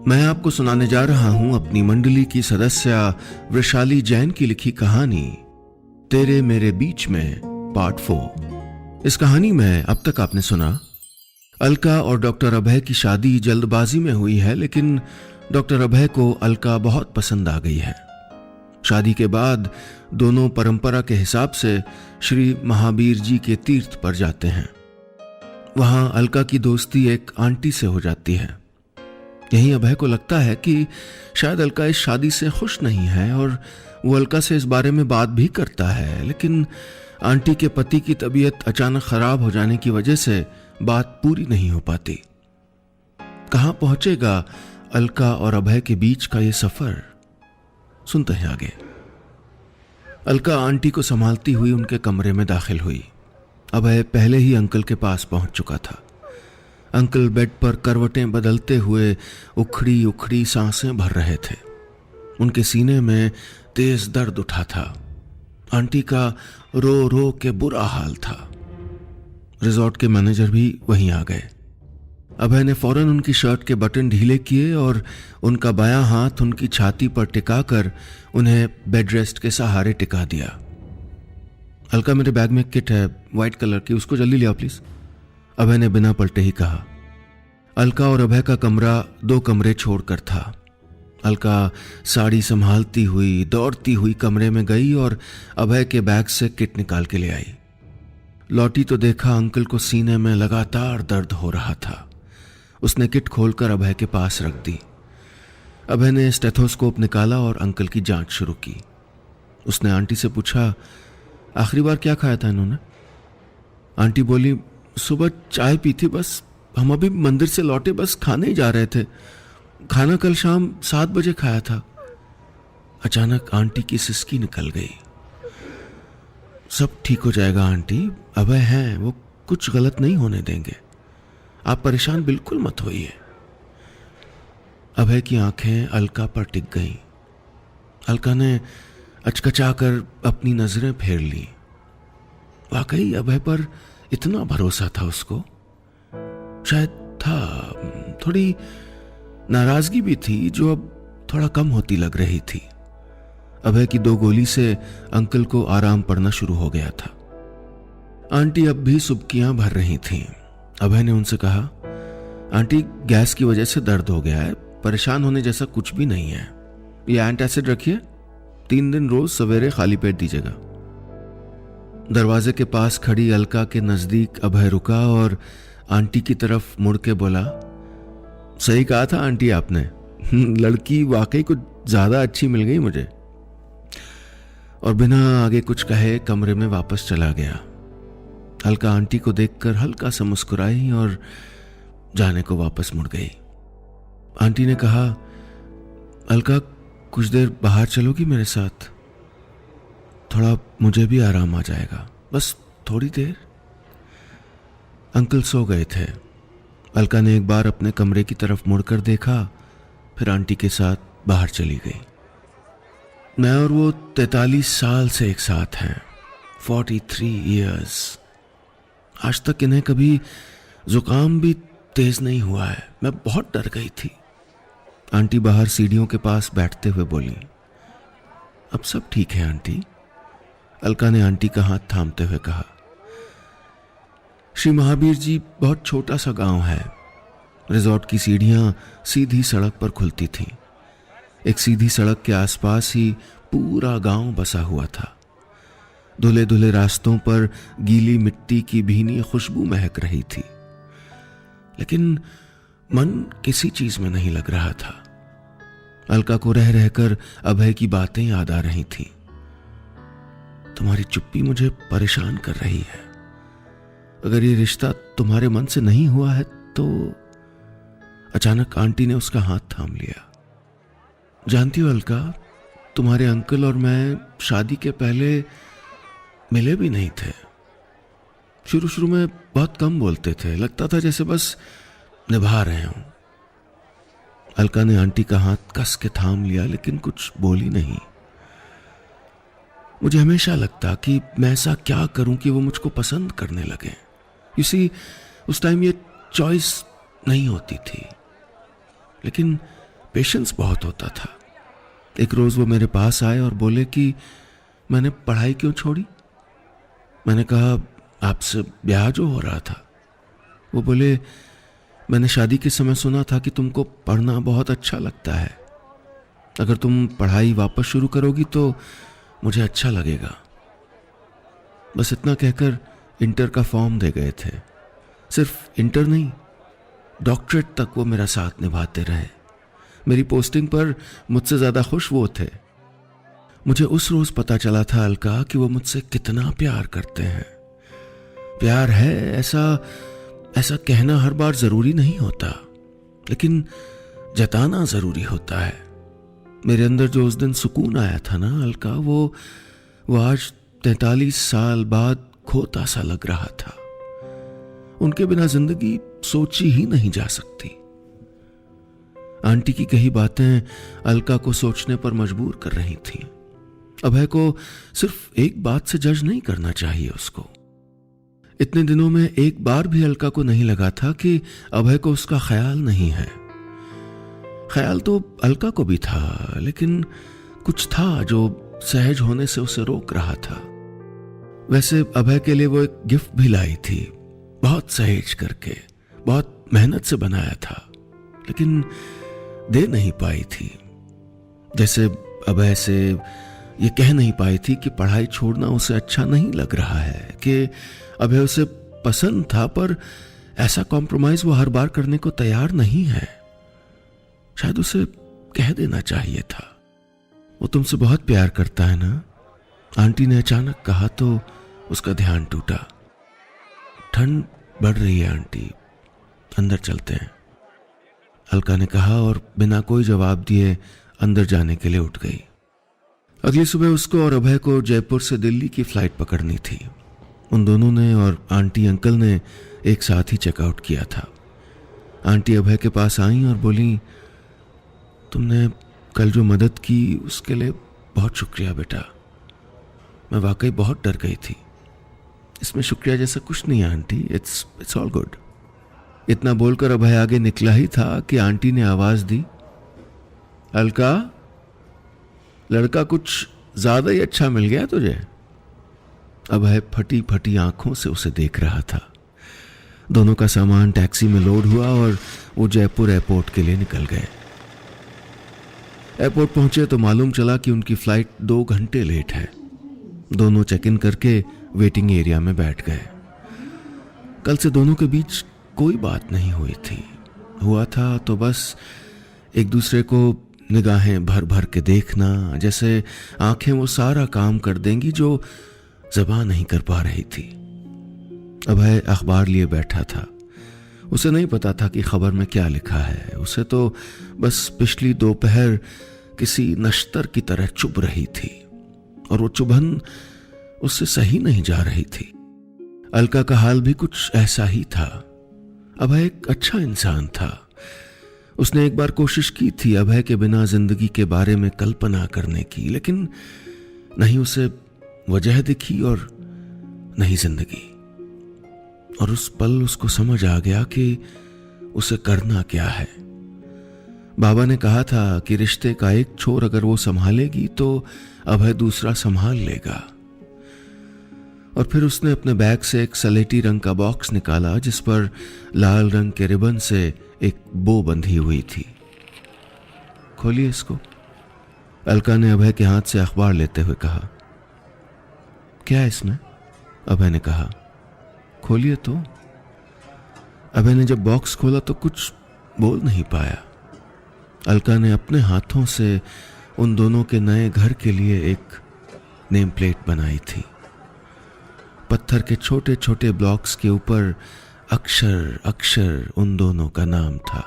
मैं आपको सुनाने जा रहा हूं अपनी मंडली की सदस्य वृषाली जैन की लिखी कहानी तेरे मेरे बीच में पार्ट 4। इस कहानी में अब तक आपने सुना अलका और डॉक्टर अभय की शादी जल्दबाजी में हुई है, लेकिन डॉक्टर अभय को अलका बहुत पसंद आ गई है। शादी के बाद दोनों परंपरा के हिसाब से श्री महावीर जी के तीर्थ पर जाते हैं। वहां अलका की दोस्ती एक आंटी से हो जाती है। यही अभय को लगता है कि शायद अलका इस शादी से खुश नहीं है और वो अलका से इस बारे में बात भी करता है, लेकिन आंटी के पति की तबीयत अचानक खराब हो जाने की वजह से बात पूरी नहीं हो पाती। कहां पहुंचेगा अलका और अभय के बीच का ये सफर, सुनते हैं आगे। अलका आंटी को संभालती हुई उनके कमरे में दाखिल हुई। अभय पहले ही अंकल के पास पहुंच चुका था। अंकल बेड पर करवटें बदलते हुए उखड़ी उखड़ी सांसें भर रहे थे। उनके सीने में तेज दर्द उठा था। आंटी का रो रो के बुरा हाल था। रिजॉर्ट के मैनेजर भी वहीं आ गए। अभय ने फौरन उनकी शर्ट के बटन ढीले किए और उनका बायां हाथ उनकी छाती पर टिकाकर उन्हें बेड रेस्ट के सहारे टिका दिया। अलका, मेरे बैग में एक किट है व्हाइट कलर की, उसको जल्दी ले आओ प्लीज, अभय ने बिना पलटे ही कहा। अलका और अभय का कमरा 2 कमरे छोड़कर था। अलका साड़ी संभालती हुई दौड़ती हुई कमरे में गई और अभय के बैग से किट निकाल के ले आई। लौटी तो देखा अंकल को सीने में लगातार दर्द हो रहा था। उसने किट खोलकर अभय के पास रख दी। अभय ने स्टेथोस्कोप निकाला और अंकल की जांच शुरू की। उसने आंटी से पूछा, आखिरी बार क्या खाया था इन्होंने? आंटी बोली, सुबह चाय पी थी, बस हम अभी मंदिर से लौटे, बस खाने ही जा रहे थे। खाना कल शाम 7 बजे खाया था। अचानक आंटी की सिसकी निकल गई। सब ठीक हो जाएगा आंटी, अभय हैं, वो कुछ गलत नहीं होने देंगे, आप परेशान बिल्कुल मत होइए। अभय की आंखें अलका पर टिक गईं। अलका ने अचकचाकर अपनी नजरें फेर ली। वाकई अभय पर इतना भरोसा था उसको, शायद था। थोड़ी नाराजगी भी थी जो अब थोड़ा कम होती लग रही थी। अभय की 2 गोली से अंकल को आराम पड़ना शुरू हो गया था। आंटी अब भी सुबकियां भर रही थीं। अभय ने उनसे कहा, आंटी गैस की वजह से दर्द हो गया है, परेशान होने जैसा कुछ भी नहीं है। ये एंटासिड रखिए, 3 दिन रोज सवेरे खाली पेट दीजिएगा। दरवाजे के पास खड़ी अलका के नजदीक अभय रुका और आंटी की तरफ मुड़ के बोला, सही कहा था आंटी आपने, लड़की वाकई कुछ ज्यादा अच्छी मिल गई मुझे। और बिना आगे कुछ कहे कमरे में वापस चला गया। अलका आंटी को देखकर हल्का सा मुस्कुराई और जाने को वापस मुड़ गई। आंटी ने कहा, अलका कुछ देर बाहर चलोगी मेरे साथ? थोड़ा मुझे भी आराम आ जाएगा, बस थोड़ी देर। अंकल सो गए थे। अलका ने एक बार अपने कमरे की तरफ मुड़कर देखा, फिर आंटी के साथ बाहर चली गई। मैं और वो 43 साल से एक साथ हैं, 43 इयर्स। आज तक इन्हें कभी जुकाम भी तेज नहीं हुआ है। मैं बहुत डर गई थी। आंटी बाहर सीढ़ियों के पास बैठते हुए बोली। अब सब ठीक है आंटी, अलका ने आंटी का हाथ थामते हुए कहा। श्री महावीर जी बहुत छोटा सा गांव है। रिजॉर्ट की सीढ़ियां सीधी सड़क पर खुलती थीं। एक सीधी सड़क के आसपास ही पूरा गांव बसा हुआ था। धुले धुले रास्तों पर गीली मिट्टी की भीनी खुशबू महक रही थी, लेकिन मन किसी चीज में नहीं लग रहा था। अलका को रह रहकर अभय की बातें याद आ रही थीं। तुम्हारी चुप्पी मुझे परेशान कर रही है। अगर ये रिश्ता तुम्हारे मन से नहीं हुआ है तो। अचानक आंटी ने उसका हाथ थाम लिया। जानती हो अलका, तुम्हारे अंकल और मैं शादी के पहले मिले भी नहीं थे। शुरू में बहुत कम बोलते थे, लगता था जैसे बस निभा रहे हों। अलका ने आंटी का हाथ कस के थाम लिया, लेकिन कुछ बोली नहीं। मुझे हमेशा लगता कि मैं ऐसा क्या करूं कि वो मुझको पसंद करने लगे। यू सी, उस टाइम ये चॉइस नहीं होती थी, लेकिन पेशेंस बहुत होता था। एक रोज वो मेरे पास आए और बोले कि मैंने पढ़ाई क्यों छोड़ी। मैंने कहा आपसे ब्याह जो हो रहा था। वो बोले मैंने शादी के समय सुना था कि तुमको पढ़ना बहुत अच्छा लगता है, अगर तुम पढ़ाई वापस शुरू करोगी तो मुझे अच्छा लगेगा। बस इतना कहकर इंटर का फॉर्म दे गए थे। सिर्फ इंटर नहीं, डॉक्टरेट तक वो मेरा साथ निभाते रहे। मेरी पोस्टिंग पर मुझसे ज्यादा खुश वो थे। मुझे उस रोज पता चला था अलका कि वो मुझसे कितना प्यार करते हैं। प्यार है ऐसा कहना हर बार जरूरी नहीं होता, लेकिन जताना जरूरी होता है। मेरे अंदर जो उस दिन सुकून आया था ना अलका, वो आज 43 साल बाद खोता सा लग रहा था। उनके बिना जिंदगी सोची ही नहीं जा सकती। आंटी की कही बातें अलका को सोचने पर मजबूर कर रही थीं। अभय को सिर्फ एक बात से जज नहीं करना चाहिए उसको। इतने दिनों में एक बार भी अलका को नहीं लगा था कि अभय को उसका ख्याल नहीं है। ख्याल तो अलका को भी था, लेकिन कुछ था जो सहज होने से उसे रोक रहा था। वैसे अभय के लिए वो एक गिफ्ट भी लाई थी, बहुत सहेज करके, बहुत मेहनत से बनाया था, लेकिन दे नहीं पाई थी। जैसे अभय से ये कह नहीं पाई थी कि पढ़ाई छोड़ना उसे अच्छा नहीं लग रहा है, कि अभय उसे पसंद था पर ऐसा कॉम्प्रोमाइज वो हर बार करने को तैयार नहीं है। शायद उसे कह देना चाहिए था। वो तुमसे बहुत प्यार करता है ना, आंटी ने अचानक कहा तो उसका ध्यान टूटा। ठंड बढ़ रही है आंटी, अंदर चलते हैं, अलका ने कहा और बिना कोई जवाब दिए अंदर जाने के लिए उठ गई। अगली सुबह उसको और अभय को जयपुर से दिल्ली की फ्लाइट पकड़नी थी। उन दोनों ने और आंटी अंकल ने एक साथ ही चेकआउट किया था। आंटी अभय के पास आई और बोली, तुमने कल जो मदद की उसके लिए बहुत शुक्रिया बेटा, मैं वाकई बहुत डर गई थी। इसमें शुक्रिया जैसा कुछ नहीं है आंटी, इट्स ऑल गुड। इतना बोलकर अभय आगे निकला ही था कि आंटी ने आवाज दी, अलका, लड़का कुछ ज्यादा ही अच्छा मिल गया तुझे। अभय फटी फटी आंखों से उसे देख रहा था। दोनों का सामान टैक्सी में लोड हुआ और वो जयपुर एयरपोर्ट के लिए निकल गए। एयरपोर्ट पहुंचे तो मालूम चला कि उनकी फ्लाइट 2 घंटे लेट है। दोनों चेक इन करके वेटिंग एरिया में बैठ गए। कल से दोनों के बीच कोई बात नहीं हुई थी। हुआ था तो बस एक दूसरे को निगाहें भर भर के देखना, जैसे आंखें वो सारा काम कर देंगी जो ज़बान नहीं कर पा रही थी। अभय अखबार लिए बैठा था। उसे नहीं पता था कि खबर में क्या लिखा है। उसे तो बस पिछली दोपहर किसी नश्तर की तरह चुभ रही थी और वो चुभन उससे सही नहीं जा रही थी। अलका का हाल भी कुछ ऐसा ही था। अभय एक अच्छा इंसान था। उसने एक बार कोशिश की थी अभय के बिना जिंदगी के बारे में कल्पना करने की, लेकिन नहीं उसे वजह दिखी और नहीं जिंदगी। और उस पल उसको समझ आ गया कि उसे करना क्या है। बाबा ने कहा था कि रिश्ते का एक छोर अगर वो संभालेगी तो अभय दूसरा संभाल लेगा। और फिर उसने अपने बैग से एक सलेटी रंग का बॉक्स निकाला जिस पर लाल रंग के रिबन से एक बो बंधी हुई थी। खोलिए इसको, अलका ने अभय के हाथ से अखबार लेते हुए कहा। क्या है इसमें? अभय ने कहा। खोलिए तो। अभय ने जब बॉक्स खोला तो कुछ बोल नहीं पाया। अलका ने अपने हाथों से उन दोनों के नए घर के लिए एक नेम प्लेट बनाई थी। पत्थर के छोटे छोटे ब्लॉक्स के ऊपर अक्षर अक्षर उन दोनों का नाम था,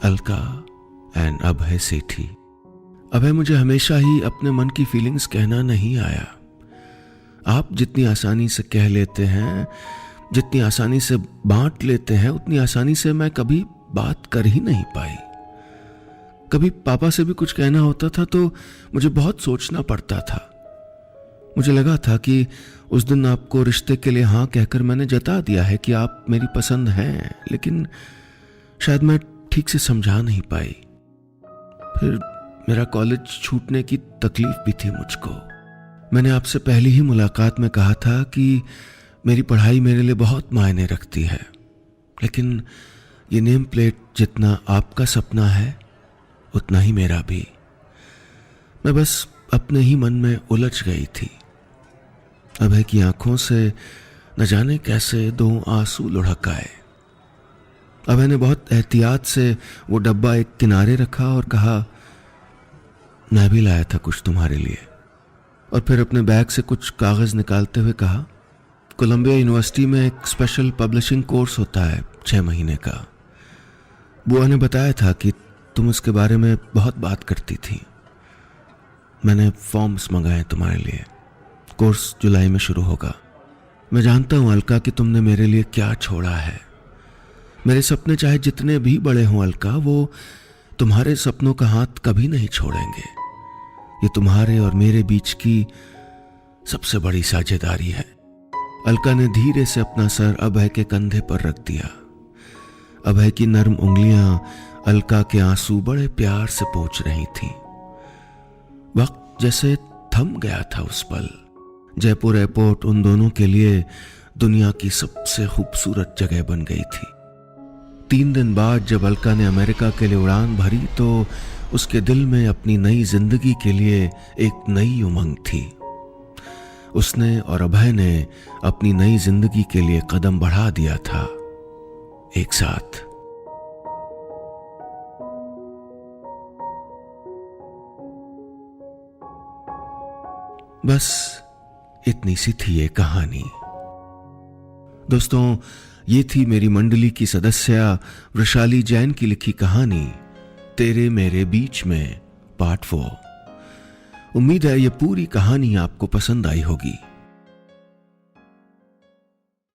अलका एंड अभय सेठी। अभय, मुझे हमेशा ही अपने मन की फीलिंग्स कहना नहीं आया। आप जितनी आसानी से कह लेते हैं, जितनी आसानी से बांट लेते हैं, उतनी आसानी से मैं कभी बात कर ही नहीं पाई। कभी पापा से भी कुछ कहना होता था तो मुझे बहुत सोचना पड़ता था। मुझे लगा था कि उस दिन आपको रिश्ते के लिए हाँ कहकर मैंने जता दिया है कि आप मेरी पसंद हैं, लेकिन शायद मैं ठीक से समझा नहीं पाई। फिर मेरा कॉलेज छूटने की तकलीफ भी थी मुझको। मैंने आपसे पहली ही मुलाकात में कहा था कि मेरी पढ़ाई मेरे लिए बहुत मायने रखती है, लेकिन ये नेम प्लेट जितना आपका सपना है उतना ही मेरा भी। मैं बस अपने ही मन में उलझ गई थी। अभय की आंखों से न जाने कैसे 2 आंसू लुढ़क आए। अभय ने बहुत एहतियात से वो डब्बा एक किनारे रखा और कहा, मैं भी लाया था कुछ तुम्हारे लिए। और फिर अपने बैग से कुछ कागज निकालते हुए कहा, कोलंबिया यूनिवर्सिटी में एक स्पेशल पब्लिशिंग कोर्स होता है 6 महीने का। बुआ ने बताया था कि तुम उसके बारे में बहुत बात करती थी। मैंने फॉर्म्स मंगाए तुम्हारे लिए। कोर्स जुलाई में शुरू होगा। मैं जानता हूं अलका कि तुमने मेरे लिए क्या छोड़ा है। मेरे सपने चाहे जितने भी बड़े हों अलका, वो तुम्हारे सपनों का हाथ कभी नहीं छोड़ेंगे। ये तुम्हारे और मेरे बीच की सबसे बड़ी साझेदारी है। अलका ने धीरे से अपना सर अभय के कंधे पर रख दिया। अभय की नर्म उंगलियां अलका के आंसू बड़े प्यार से पोंछ रही थीं। वक्त जैसे थम गया था उस पल। जयपुर एयरपोर्ट उन दोनों के लिए दुनिया की सबसे खूबसूरत जगह बन गई थी। 3 दिन बाद जब अलका ने अमेरिका के लिए उड़ान भरी तो उसके दिल में अपनी नई जिंदगी के लिए एक नई उमंग थी। उसने और अभय ने अपनी नई जिंदगी के लिए कदम बढ़ा दिया था एक साथ। बस इतनी सी थी ये कहानी। दोस्तों, ये थी मेरी मंडली की सदस्य वृषाली जैन की लिखी कहानी तेरे मेरे बीच में पार्ट 4। उम्मीद है ये पूरी कहानी आपको पसंद आई होगी।